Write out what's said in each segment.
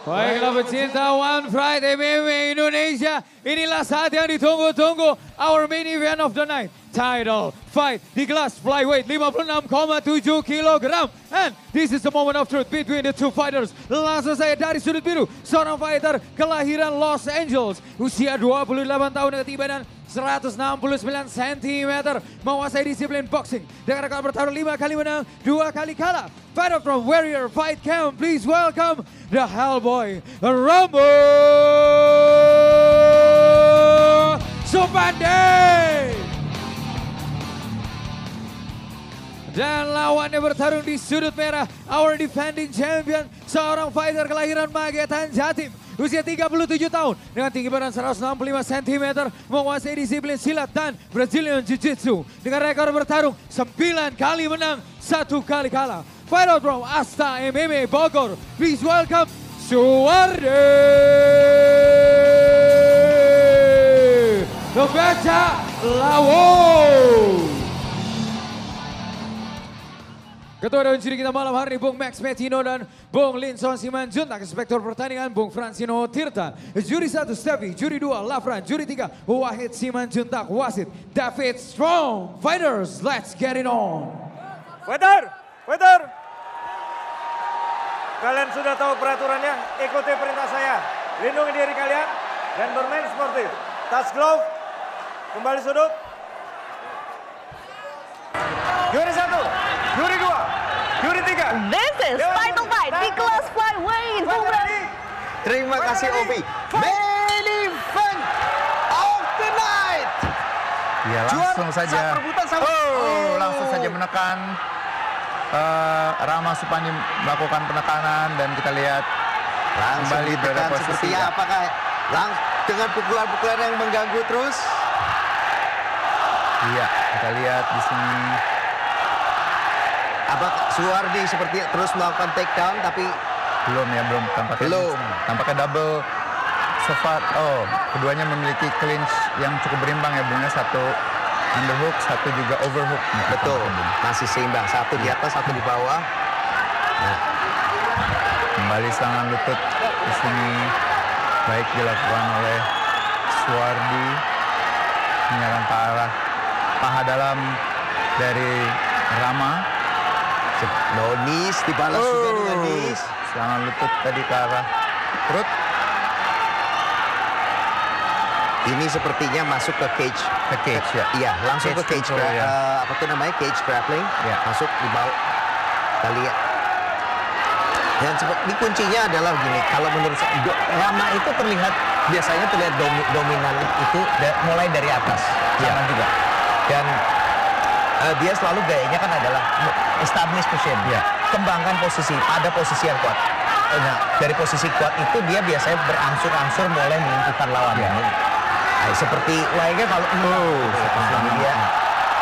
Baiklah pecinta One Fight MMA Indonesia, inilah saat yang ditunggu-tunggu, our main event of the night, title fight di kelas flyweight 56,7 kg. And this is the moment of truth between the two fighters. Langsung saya dari sudut biru, seorang fighter kelahiran Los Angeles, usia 28 tahun dengan timbalan 169 cm, menguasai disiplin boxing dengan rekor bertarung 5 kali menang, 2 kali kalah. Fighter from Warrior Fight Camp, please welcome the Hellboy, Rambo Supandi. Dan lawannya bertarung di sudut merah, our defending champion, seorang fighter kelahiran Magetan, Jatim, usia 37 tahun dengan tinggi badan 165 cm, menguasai disiplin silat dan Brazilian Jiu-Jitsu dengan rekor bertarung 9 kali menang, 1 kali kalah. Fighter from Asta MMA Bogor, please welcome Suwardi Kebaca Lawo. Ketua Dewan Juri kita malam hari ini Bung Max Metino dan Bung Linson Simanjuntak. Inspektor pertandingan Bung Francino Tirta. Juri 1 Steffi, Juri 2 Lafran, Juri 3 Wahid Simanjuntak, wasit David Strong. Fighters, let's get it on. Fighter. Kalian sudah tahu peraturannya, ikuti perintah saya. Lindungi diri kalian dan bermain sportif. Tas glove, kembali sudut. Juri 1, Juri 2, Juri 3. This is Title Fight di kelas flyweight. Terima kasih Obi. Main event of the night. Ya langsung saja. Langsung saja menekan. Rama Supandi melakukan penekanan dan kita lihat Kembali berada posisi. Apakah dengan pukulan-pukulan yang mengganggu terus? Iya, kita lihat di sini. Apakah Suwardi seperti terus melakukan takedown tapi belum tampaknya. Tampaknya double. So far, keduanya memiliki clinch yang cukup berimbang ya, Bungnya. Satu underhook, satu juga overhook. Betul, masih seimbang. Satu di atas, satu di bawah. Nah. Kembali serangan lutut di sini baik dilakukan oleh Suwardi, menyerang ke arah paha dalam dari Rama. Nis dibalas juga dengan Nis. Serangan lutut tadi ke arah perut. Ini sepertinya masuk ke cage. Ya. Iya, langsung ke cage. Apa tuh namanya? Cage grappling. Ya. Masuk di bawah. Kita lihat. Dan ini kuncinya adalah begini. Kalau menurut saya, Rama itu biasanya terlihat dominan itu mulai dari atas. Sama juga. Dan dia selalu gayanya kan adalah establish position. Ya. Kembangkan posisi, pada posisi yang kuat. Nah, dari posisi kuat itu dia biasanya berangsur-angsur mulai melumpuhkan lawannya. Ya. Nah, seperti lainnya kalau seperti ini dia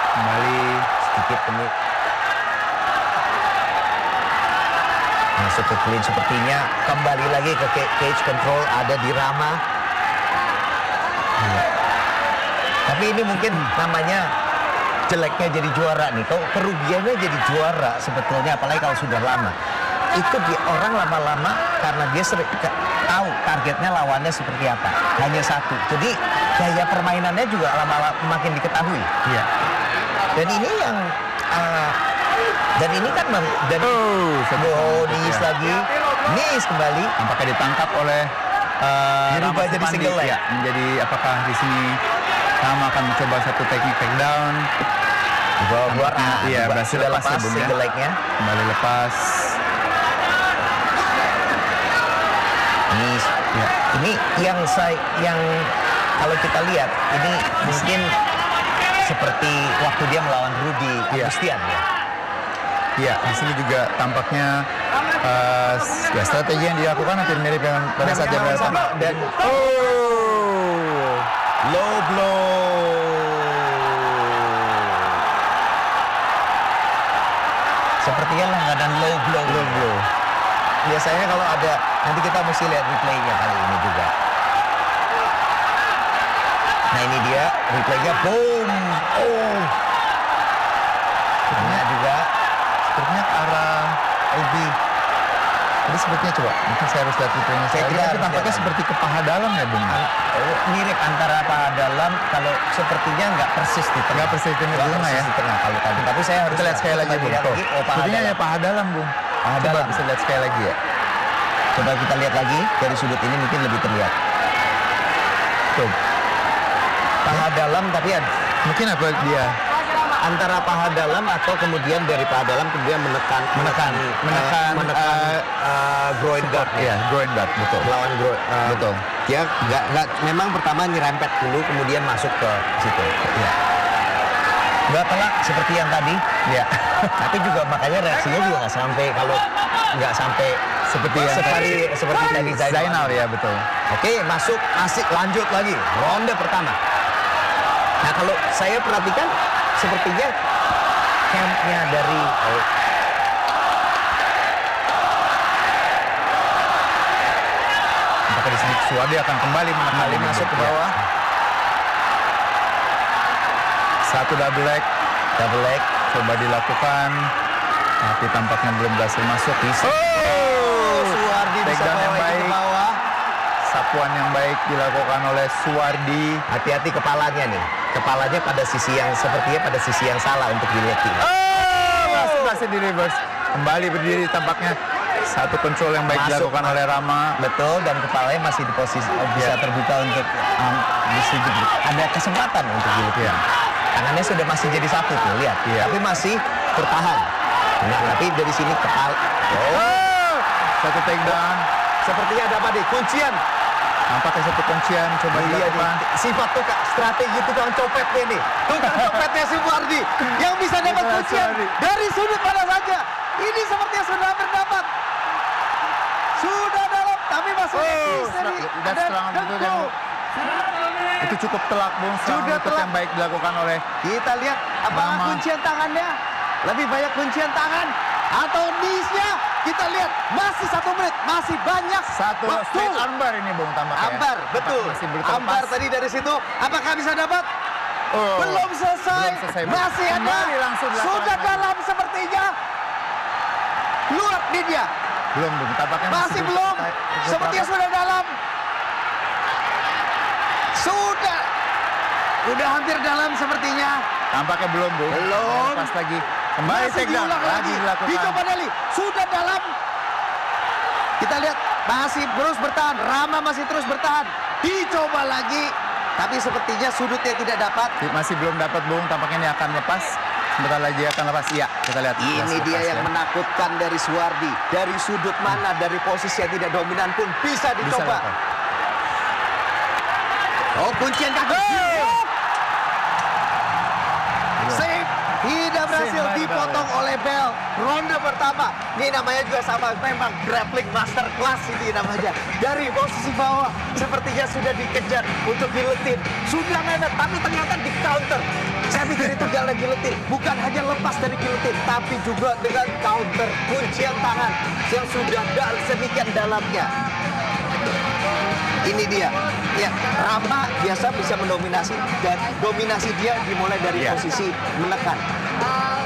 kembali sedikit penuh. Masuk ke clinch sepertinya, kembali lagi ke cage control, ada di Rama. Tapi ini mungkin namanya jeleknya jadi juara nih. Kalau kerugiannya jadi juara sebetulnya, apalagi kalau sudah lama. Itu orang lama-lama karena dia sering tahu targetnya lawannya seperti apa. Hanya satu. Jadi gaya permainannya juga lama-lama makin diketahui. Iya. Dan ini yang dan ini kan dari Nis lagi. Nis kembali. Nampaknya ditangkap oleh dirubah jadi single leg. Ya, menjadi apakah di sini Rama akan mencoba satu teknik takedown. Iya, berhasil lepas single leg-nya. Kembali lepas. Nis. Ya. Ini yang kalau kita lihat ini mungkin seperti waktu dia melawan Rudy Agustian ya. Iya, di sini juga tampaknya strategi yang dilakukan hampir mirip dengan pada saat dia berada dan low blow. Sepertinya langganan low blow. Biasanya kalau ada, nanti kita mesti lihat replaynya kali ini juga. Nah ini dia replaynya, boom. Sepertinya juga sepertinya ke arah Obi. Jadi sepertinya coba, mungkin saya harus lihat replaynya. Saya kira Tapi harus tampaknya lihat. seperti ke paha dalam ya, Bung. Mirip antara paha dalam, kalau sepertinya nggak persis di tengah. Nggak persis di tengah, Nggak Bung, persis ya. di tengah kalau tadi. Tapi saya harus Kita lihat sekali lagi, Bung. lihat lagi. Oh, paha Sepertinya ya dalam. paha dalam, Bung. Paha Coba dalam. bisa lihat sekali lagi ya. Coba kita lihat lagi dari sudut ini mungkin lebih terlihat. Tuh. Paha dalam tapi Mungkin apa dia? antara paha dalam atau kemudian dari paha dalam kemudian menekan groin guard Ya, groin guard, betul. melawan groin Betul. dia nggak memang pertama nyerempet dulu kemudian masuk ke situ ya. Nggak telak seperti yang tadi Ya. tapi juga makanya reaksinya juga nggak sampai Seperti yang seperti tadi Zainal ya, betul. Oke, masih lanjut lagi ronde pertama. Nah, kalau saya perhatikan sepertinya campnya dari Maka di sini Suwardi akan kembali masuk ke bawah. Satu double leg coba dilakukan, tapi tampaknya belum berhasil masuk. Suwardi bisa Takedown yang bawa itu baik. ke bawah. Sapuan yang baik dilakukan oleh Suwardi. Hati-hati kepalanya nih. Kepalanya pada sisi yang salah untuk giletin. Masih di reverse. Kembali berdiri tampaknya. Satu control yang baik Masuk, dilakukan oleh Rama. Betul, dan kepalanya masih di posisi bisa terbuka untuk ada kesempatan untuk giletin. Tangannya sudah masih jadi sapu tuh, lihat. Tapi masih bertahan. Nah, tapi dari sini kepala. Satu takedown. Sepertinya ada apa nih? Kuncian. Nampaknya satu kuncian. Coba Iya dilakukan. nih, sifat tukang strategi tukang copetnya nih. Tukang copetnya si Suwardi yang bisa dapat Itulah kuncian Suwardi. dari sudut mana saja. Ini sepertinya sudah berdapat. Sudah dalam, tapi masih That's strong lutut yang- Itu cukup telak, Bung. Strong Sudah lutut telak. yang baik dilakukan oleh Kita lihat apakah Rama. kuncian tangannya lebih banyak kuncian tangan atau knees-nya. Kita lihat masih 1 menit, masih banyak satu waktu. straight armbar ini, Bung, tampaknya. Ambar, betul. Masih berterlepas. Ambar tadi dari situ, apakah bisa dapat? Oh. Belum selesai, Belum selesai, Bung. masih ada. Kembali langsung dilakukan Sudah lagi. dalam sepertinya. Luar nih dia, Belum, Bung. Tampaknya masih belum. Sepertinya sudah dalam. Sudah hampir dalam sepertinya. Tampaknya belum, Bung. Belum. Pas lagi. Kembali Masih takedown. diulang lagi. Dilakukan. Dicoba Dali. Sudah dalam. Kita lihat masih terus bertahan. Rama masih terus bertahan. Dicoba lagi. Tapi sepertinya sudutnya tidak dapat. Masih belum dapat, Bung. Tampaknya ini akan lepas. Sebentar lagi akan lepas. Iya, kita lihat. Ini Lepas, dia yang ya. menakutkan dari Suwardi. Dari sudut mana, dari posisi yang tidak dominan pun bisa Bisa dicoba. lepas. Oh, kuncian kaki. Save. Tidak berhasil, Save by dipotong oleh Bell. Ronde pertama. Ini namanya juga sama. Memang grappling master class ini namanya. Dari posisi bawah. Sepertinya sudah dikejar untuk giletin. Sudah mepet, tapi ternyata di counter. Saya pikir itu gak lagi giletin. Bukan hanya lepas dari giletin, tapi juga dengan counter. Kuncian tangan yang sudah sedemikian dalamnya. Ini dia. Ya, Rama biasa bisa mendominasi dan dominasi dia dimulai dari posisi menekan.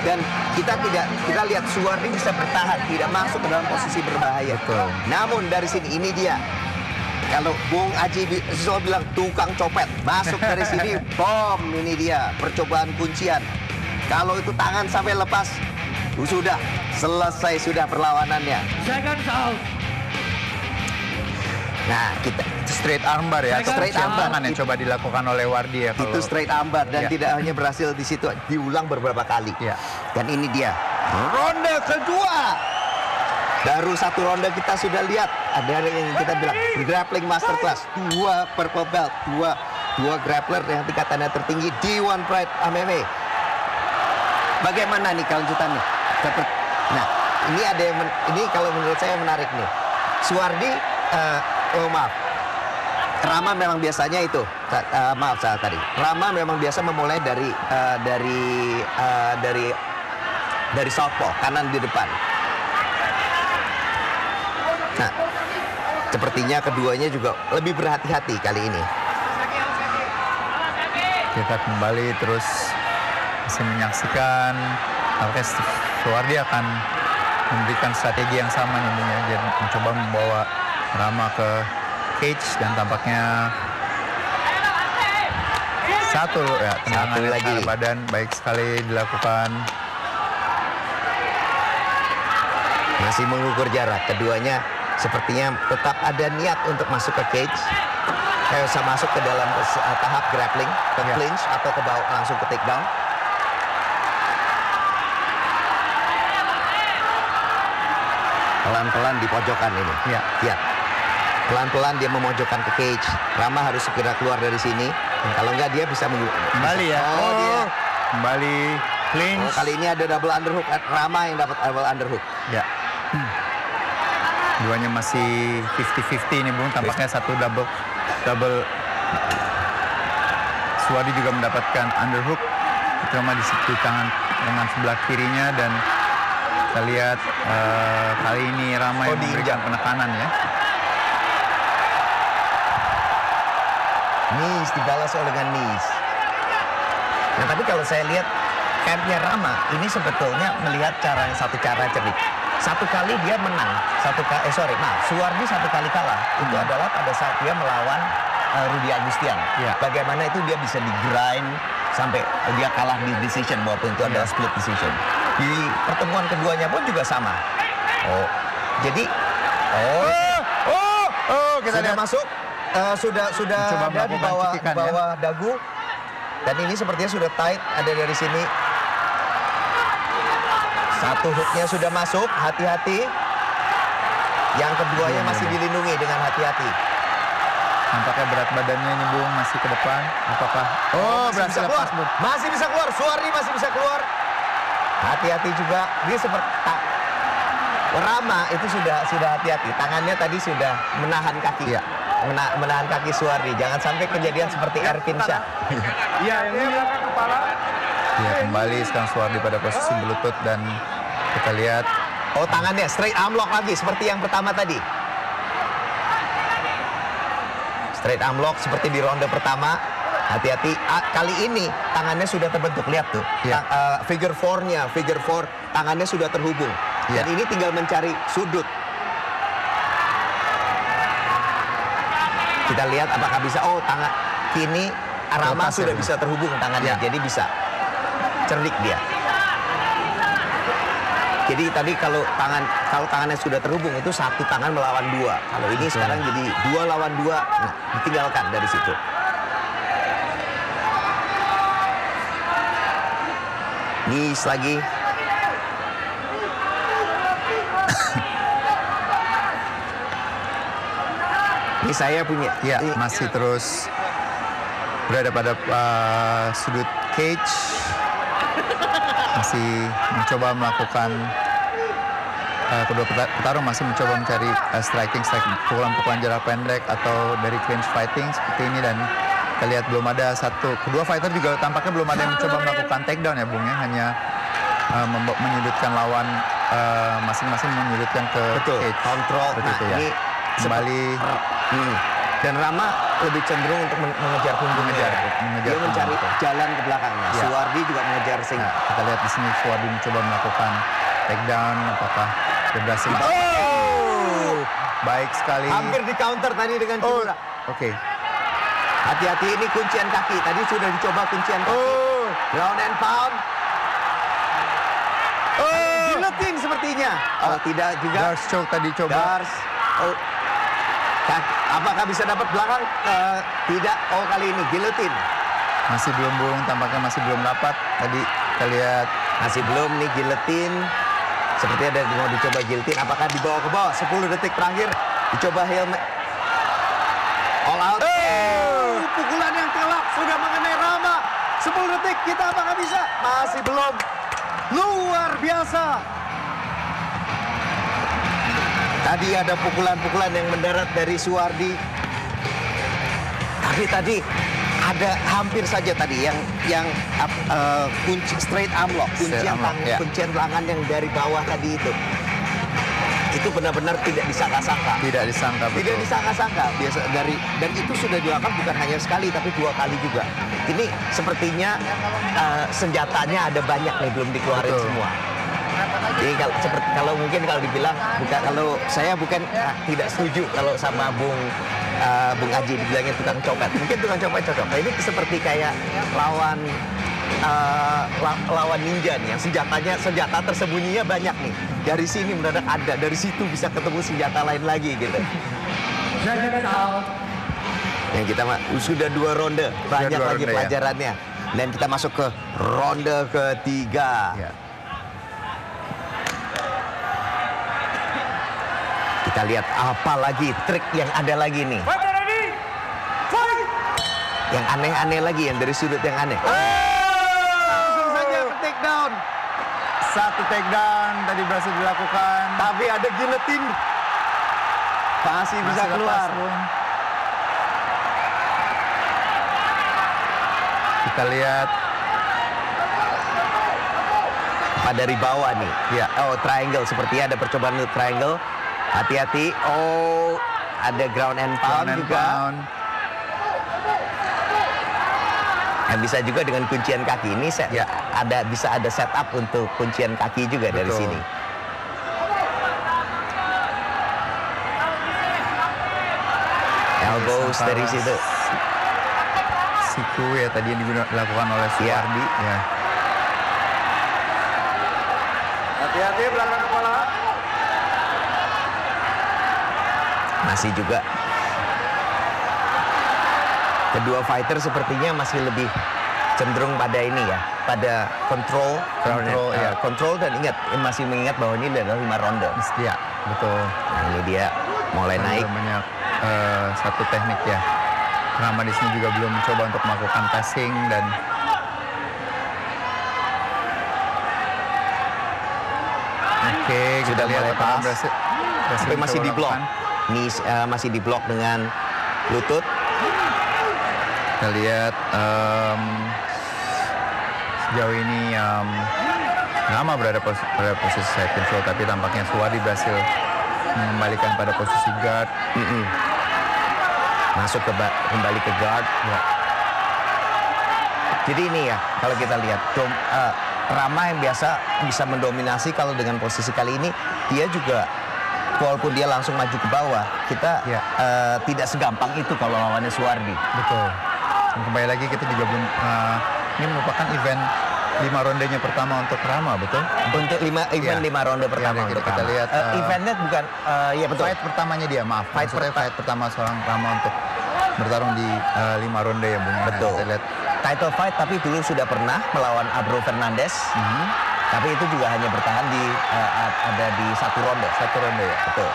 Dan kita lihat Suwardi bisa bertahan, tidak masuk ke dalam posisi berbahaya. Betul. Namun dari sini ini dia. Kalau Bung Aji selalu bilang tukang copet, masuk dari sini, bom, ini dia percobaan kuncian. Kalau itu tangan sampai lepas, sudah selesai sudah perlawanannya. Seconds out. Nah, kita Itu straight armbar ya. atau Straight kuncian armbar. tangan yang coba dilakukan oleh Wardi ya. itu straight ambar dan Ya. tidak hanya berhasil di situ, diulang beberapa kali. Ya. Dan ini dia ronde kedua. Baru satu ronde kita sudah lihat ada yang kita bilang grappling masterclass, 2 purple belt, dua grappler yang tingkatannya tertinggi di One Pride MMA. Bagaimana nih kelanjutannya? Nah, ini ada yang ini kalau menurut saya menarik nih. Suwardi, maaf. Rama memang biasanya itu, maaf saat tadi. Rama memang biasa memulai dari southpaw, kanan di depan. Nah, sepertinya keduanya juga lebih berhati-hati kali ini. Kita kembali terus masih menyaksikan. Oke, Suwardi akan memberikan strategi yang sama nih Bung ya. Jadi mencoba membawa Rama ke cage dan tampaknya satu ya tendangan Satu lagi. ke badan baik sekali dilakukan. Masih mengukur jarak. Keduanya sepertinya tetap ada niat untuk masuk ke cage. Bisa masuk ke dalam tahap grappling, ke Ya. clinch atau ke bawah langsung ke takedown. Pelan-pelan di pojokan ini. Ya. Ya. Pelan-pelan dia memojokkan ke cage. Rama harus segera keluar dari sini. Kalau enggak dia bisa Kembali ya. Oh, dia. Kembali clinch. Oh, kali ini ada double underhook. Rama yang dapat double underhook. Ya. Duanya masih 50-50 ini Bung. Tampaknya satu double. Suwardi juga mendapatkan underhook. Terutama di situ tangan dengan sebelah kirinya dan kita lihat kali ini Rama yang memberikan penekanan ya. Knees dibalas oleh dengan knees. Nah tapi kalau saya lihat campnya Rama ini sebetulnya melihat satu cara cerdik. Satu kali dia menang, Suwardi satu kali kalah. Itu adalah pada saat dia melawan Rudy Agustian. Ya. Bagaimana itu dia bisa di-grind sampai dia kalah di decision walaupun itu adalah split decision. Di pertemuan keduanya pun juga sama. Oh, jadi Kita sudah lihat masuk, sudah Mencoba ada di melakukan bawah cetikan, ya. dagu. Dan ini sepertinya sudah tight, ada dari sini. Satu hooknya sudah masuk, hati-hati. Yang keduanya masih dilindungi dengan hati-hati. Nampaknya berat badannya ini Bung masih ke depan. Apakah? Masih berhasil bisa keluar. lepas Bung. Masih bisa keluar, Suwardi masih bisa keluar. Hati-hati juga. Dia seperti Rama itu sudah hati-hati. Tangannya tadi sudah menahan kaki. Iya. Menahan kaki Suwardi. Jangan sampai kejadian seperti Ervin Shah. Iya, yang ini belakang kepala. Ya, kembali sekarang Suwardi pada posisi berlutut dan kita lihat Oh, tangannya straight arm lock lagi seperti yang pertama tadi. Straight arm lock seperti di ronde pertama. Hati-hati. Kali ini tangannya sudah terbentuk. Lihat tuh. Ya. Figure 4-nya, figure 4 tangannya sudah terhubung. Ya. Dan ini tinggal mencari sudut. Kita lihat apakah bisa. Oh, tangan kini Rama Lepas sudah ya, bisa terhubung tangannya. Ya. Jadi bisa. Cerdik dia. Jadi tadi kalau tangannya sudah terhubung itu satu tangan melawan dua. Kalau ini sekarang jadi 2 lawan 2. Nah, ditinggalkan dari situ. Knees lagi. Ini saya punya. ya Ini- masih terus berada pada sudut cage. Masih mencoba melakukan kedua petarung masih mencoba mencari striking pukulan-pukulan jarak pendek atau dari clinch fighting seperti ini dan kita lihat belum ada kedua fighter juga tampaknya belum ada yang mencoba melakukan takedown ya Bung ya, hanya menyudutkan lawan masing-masing menyudutkan ke Betul, cage. kontrol. Seperti Nah, itu ya. ini Kembali Dan Rama lebih cenderung untuk mengejar punggungnya. mengejar Dia mencari punggung. jalan ke belakangnya. Ya. Suwardi juga mengejar sing. Nah, kita lihat di sini Suwardi mencoba melakukan takedown, apakah dia berhasil? Oh! Baik sekali. Hampir di counter tadi dengan Kimura. Oke. Hati-hati, ini kuncian kaki. Tadi sudah dicoba kuncian kaki. Ground and pound. Guillotine sepertinya. Oh, tidak juga. Darce choke tadi coba. Darce. Oh. Apakah bisa dapat belakang? Tidak. Oh, kali ini guillotine. Masih belum Bung, tampaknya masih belum dapat. Tadi kita lihat Masih belum nih guillotine. Seperti ada mau dicoba guillotine. Apakah dibawa ke bawah? 10 detik terakhir. Dicoba helmet. All out. Pukulan yang telak sudah mengenai Rama. 10 detik. Kita apakah bisa? Masih belum. Luar biasa. Tadi ada pukulan-pukulan yang mendarat dari Suwardi. Tapi tadi ada hampir saja tadi yang kunci straight arm lock, Straight arm lock, ya. kuncian tangan yang dari bawah tadi itu. Itu benar-benar tidak disangka-sangka. tidak disangka Tidak betul. disangka-sangka biasa dan itu sudah dilakukan bukan hanya sekali tapi 2 kali juga. Ini sepertinya senjatanya ada banyak nih belum dikeluarin Betul. semua. Jadi kalau mungkin kalau dibilang kalau saya bukan tidak setuju kalau sama Bung Aji dibilangnya tukang copet. Mungkin tukang copet cocok. Nah, ini seperti kayak lawan ninja nih, yang senjata tersembunyinya banyak nih. Dari sini mendadak ada, dari situ bisa ketemu senjata lain lagi gitu. Yang kita sudah 2 ronde, banyak lagi pelajarannya. Dan kita masuk ke ronde ketiga. Ya. Kita lihat apa lagi trik yang ada lagi nih. Yang aneh-aneh lagi, yang dari sudut yang aneh. Langsung saja ke take down. Satu take down tadi berhasil dilakukan. Tapi ada giletin. Masih bisa keluar. Kita lihat Dari bawah nih. Ya, oh triangle, sepertinya ada percobaan untuk triangle. Hati-hati. Oh, ada ground and pound juga. Yang bisa juga dengan kuncian kaki ini Ya. bisa ada setup untuk kuncian kaki juga. Betul. Dari sini. Elbows dari situ. Siku ya tadi yang dilakukan oleh Suwardi. Ya. Hati-hati belakang kepala. Masih juga. Kedua fighter sepertinya masih lebih cenderung pada ini ya, pada control ya. Control dan ingat, masih mengingat bahwa ini adalah 5 ronde. Ya, betul. Nah, ini dia mulai naik. Banyak satu teknik ya. Rama di sini juga belum mencoba untuk melakukan passing dan Sudah mulai pas. Tapi masih di blok. Ini masih di blok dengan lutut. Kita lihat sejauh ini Rama berada pada posisi side control, tapi tampaknya Suwardi berhasil mengembalikan pada posisi guard. Masuk kembali ke guard. Ya. Jadi ini ya, kalau kita lihat Rama yang biasa bisa mendominasi, kalau dengan posisi kali ini dia juga walaupun dia langsung maju ke bawah, kita tidak segampang itu kalau lawannya Suwardi. Betul. Dan kembali lagi kita juga belum ini merupakan event 5 rondenya pertama untuk Rama, betul? Untuk 5 ronde pertama untuk kita lihat eventnya bukan ya betul. Fight pertamanya dia, maaf. Fight pertama seorang Rama untuk bertarung di 5 ronde ya, Bung. Betul. Kita lihat title fight, tapi dulu sudah pernah melawan Abro Fernandez. Tapi itu juga hanya bertahan di ada di 1 ronde. 1 ronde ya. Betul.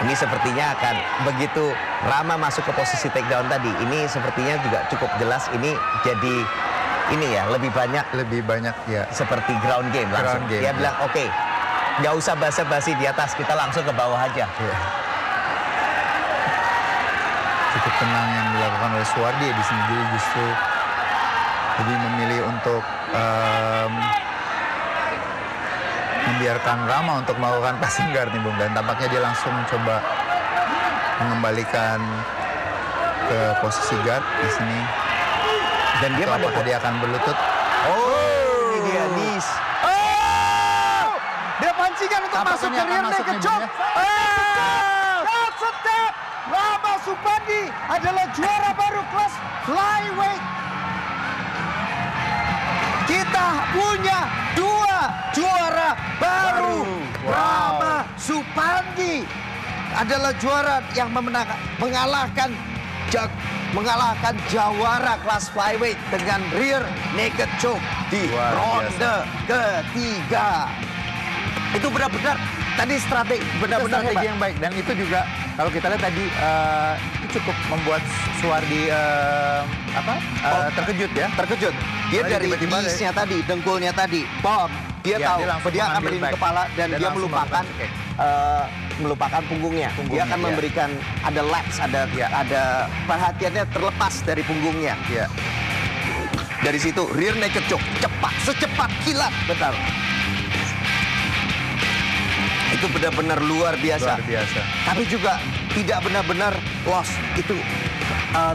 Ini sepertinya akan begitu Rama masuk ke posisi takedown tadi. Ini sepertinya juga cukup jelas ini jadi ini ya, lebih banyak ya. Seperti ground game langsung. Dia bilang oke, nggak usah basa-basi di atas, kita langsung ke bawah aja. Ya. Cukup tenang yang dilakukan oleh Suwardi di sini, jadi justru lebih memilih untuk membiarkan Rama untuk melakukan passing guard nih, Bung. Dan tampaknya dia langsung mencoba mengembalikan ke posisi guard di sini. Dan dia pada dia akan berlutut. Oh, ini dia knees. Oh! Dia pancingan untuk masuk ke rear naked choke. That's a tap. Rama Supandi adalah juara baru kelas flyweight. Kita punya 2 juara baru. Rama Supandi adalah juara yang mengalahkan jawara kelas flyweight dengan rear naked choke di ronde ketiga. Itu benar-benar tadi strategi Strategi yang baik, dan itu juga kalau kita lihat tadi itu cukup membuat Suwardi terkejut ya. Terkejut. Dia dari knees-nya tadi, dengkulnya tadi, pop. Dia tahu dia akan beri kepala dan dia melupakan punggungnya. Dia akan memberikan ada laps, ada perhatiannya terlepas dari punggungnya. Ya. Dari situ rear naked choke cepat, secepat kilat, betul. Itu benar-benar luar biasa. Luar biasa. Tapi juga tidak benar-benar loss. Itu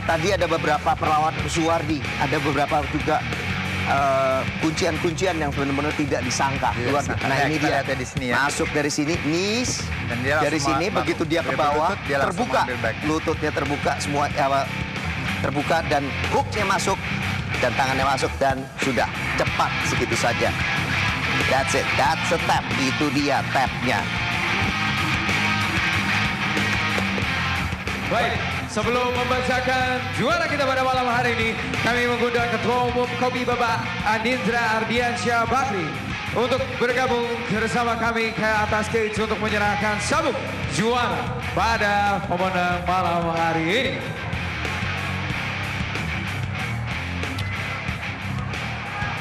tadi ada beberapa perlawan Suwardi, ada beberapa juga kuncian-kuncian yang benar-benar tidak disangka. Nah ini dia di sini ya. Masuk dari sini, knees. Dan dia Dari sini begitu dia ke bawah, terbuka. Lututnya terbuka, semua terbuka dan hooknya masuk. Dan tangannya masuk dan sudah cepat segitu saja. That's it, that's a tap. Itu dia tapnya. Baik, sebelum membacakan juara kita pada malam hari ini, kami mengundang Ketua Umum Kopi Bapak Anindra Ardiansyah Bakri untuk bergabung bersama kami ke atas stage untuk menyerahkan sabuk juara pada pemenang malam hari ini.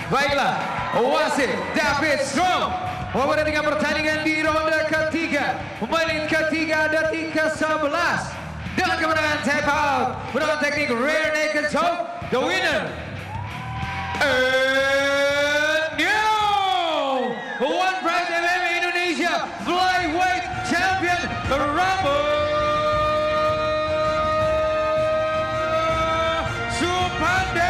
Baiklah, wasit David Strong memperhatikan pertandingan di ronde ketiga, menit ketiga detik ke-11. Dengan kemenangan tap out, menggunakan teknik rear naked choke, the winner, and new One Pride MMA Indonesia Flyweight Champion Rama Supandi.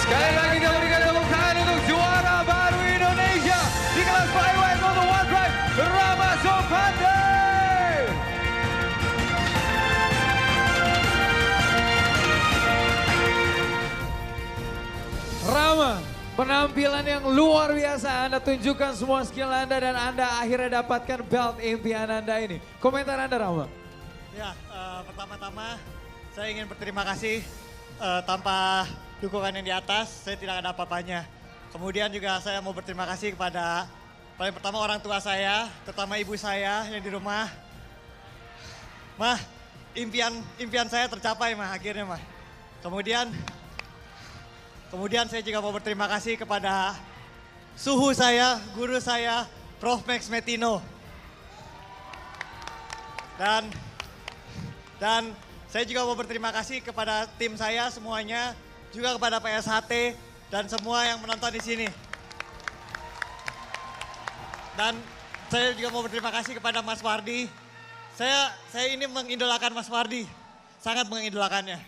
Sekali lagi kita berikan tepuk tangan untuk juara baru Indonesia di kelas flyweight untuk One Pride, Rama Supandi. Rama, penampilan yang luar biasa. Anda tunjukkan semua skill Anda dan Anda akhirnya dapatkan belt impian Anda ini. Komentar Anda, Rama? Ya, pertama-tama saya ingin berterima kasih. Tanpa dukungan yang di atas, saya tidak ada apa-apanya. Kemudian juga saya mau berterima kasih kepada paling pertama orang tua saya, terutama ibu saya yang di rumah. Mah, impian saya tercapai mah akhirnya mah. Kemudian saya juga mau berterima kasih kepada suhu saya, guru saya, Prof. Max Metino. Dan saya juga mau berterima kasih kepada tim saya semuanya, juga kepada PSHT dan semua yang menonton di sini. Dan saya juga mau berterima kasih kepada Mas Wardi. Saya ini mengidolakan Mas Wardi, sangat mengidolakannya.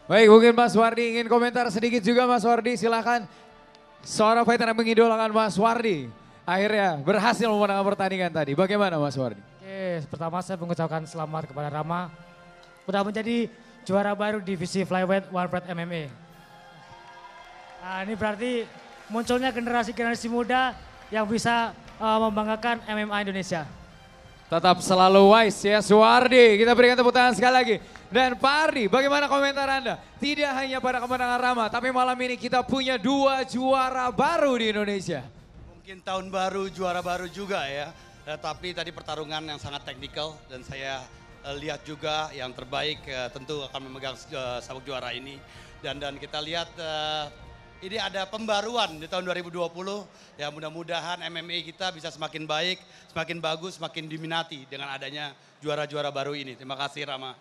Baik, mungkin Mas Wardi ingin komentar sedikit juga Mas Wardi, silakan. Seorang fighter yang mengidolakan Mas Wardi, akhirnya berhasil memenangkan pertandingan tadi. Bagaimana Mas Wardi? Oke, pertama saya mengucapkan selamat kepada Rama. Sudah menjadi juara baru divisi flyweight One Pride MMA. Nah, ini berarti munculnya generasi-generasi muda yang bisa membanggakan MMA Indonesia. Tetap selalu wise ya Suwardi. Kita berikan tepuk tangan sekali lagi. Dan Pak Ardi, bagaimana komentar Anda? Tidak hanya pada kemenangan Rama, tapi malam ini kita punya 2 juara baru di Indonesia. Mungkin tahun baru, juara baru juga ya. Tapi tadi pertarungan yang sangat teknikal dan saya lihat juga yang terbaik tentu akan memegang sabuk juara ini. Dan kita lihat ini ada pembaruan di tahun 2020. Ya mudah-mudahan MMA kita bisa semakin baik, semakin bagus, semakin diminati dengan adanya juara-juara baru ini. Terima kasih Rama.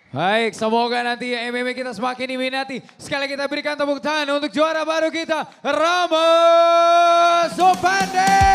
Baik, semoga nanti MMA kita semakin diminati. Sekali kita berikan tepuk tangan untuk juara baru kita, Rama Supandi.